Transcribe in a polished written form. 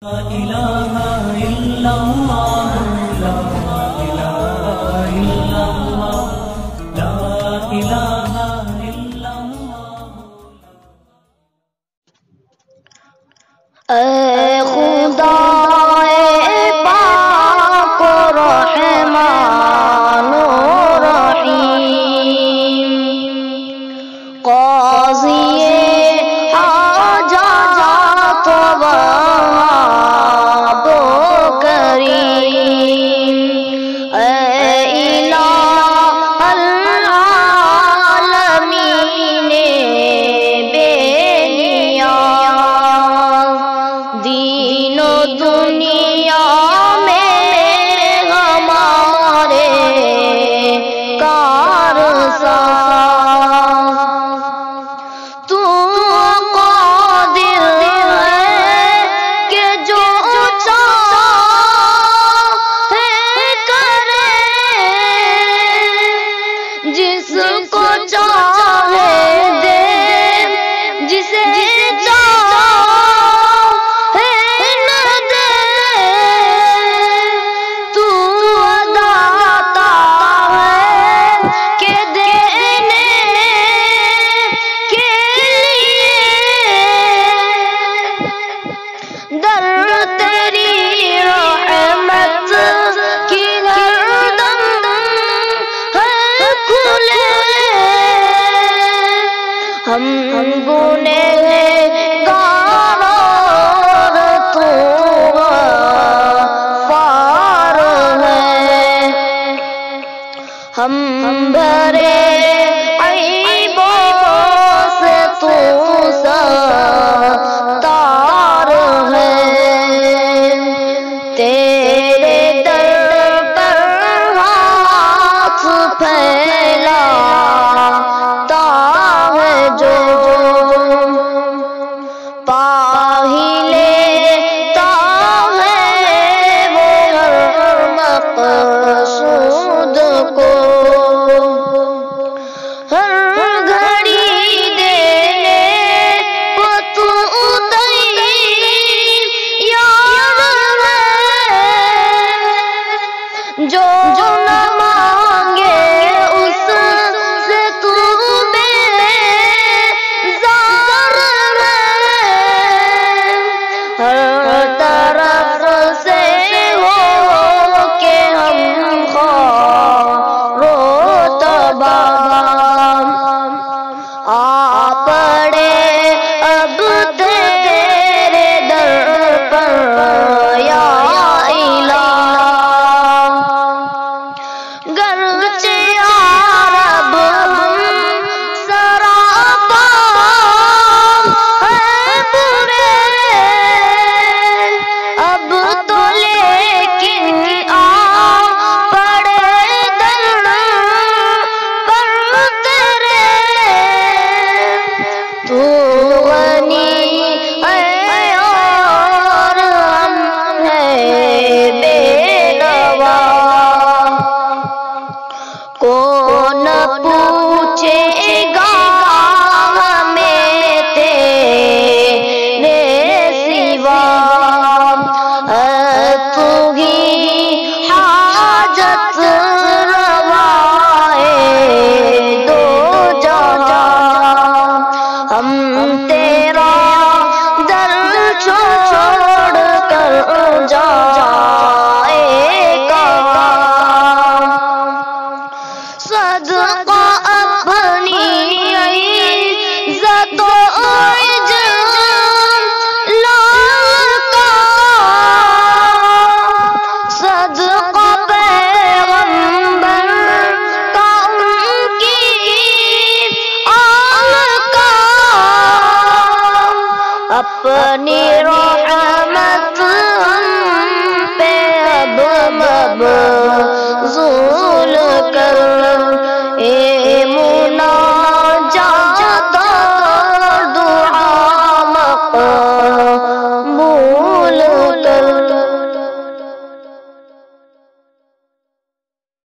اے خدائے پاک و رحمن و رحیم، قاضی حاجات و وہاب و کریم، اے الہ العالمین بے نیاز، دین و دنیا میں ہمارے کارساز، تو قادر ہے کہ جو چاہے کرے، جس کو چاہے دے، جسے ہم گنہگار اور تو غفار ہے، ہم بھرے عیبوں سے تو ستار ہے، تیرے در پر ہاتھ پھیلا جو پا ہی لیتا ہے وہ ہر مقصود کو، ہر گھڑی دینے کو تو تیار ہے، جو نہ مانگے اس سے تو ہر طرف سے ہو کہ ہم خوار و تباہ، آ پڑے اب تیرے در پر یا الہ، گرچہ عرب ہم سراپا ہے برے، اب تو لیکن آ پڑے در پر تیرے، تو غنی ہے اور ہم ہیں بے نوا، کون پوچھے گا ہمیں تیرے سوا، تو ہی حاجت روائے دو جہاں، ہم تیرا در چھوڑ کر جائے کہاں، صدقہ اپنی عزت و اجلال کا، صدقہ پیغمبر کا ان کی آل کا، اپنی روح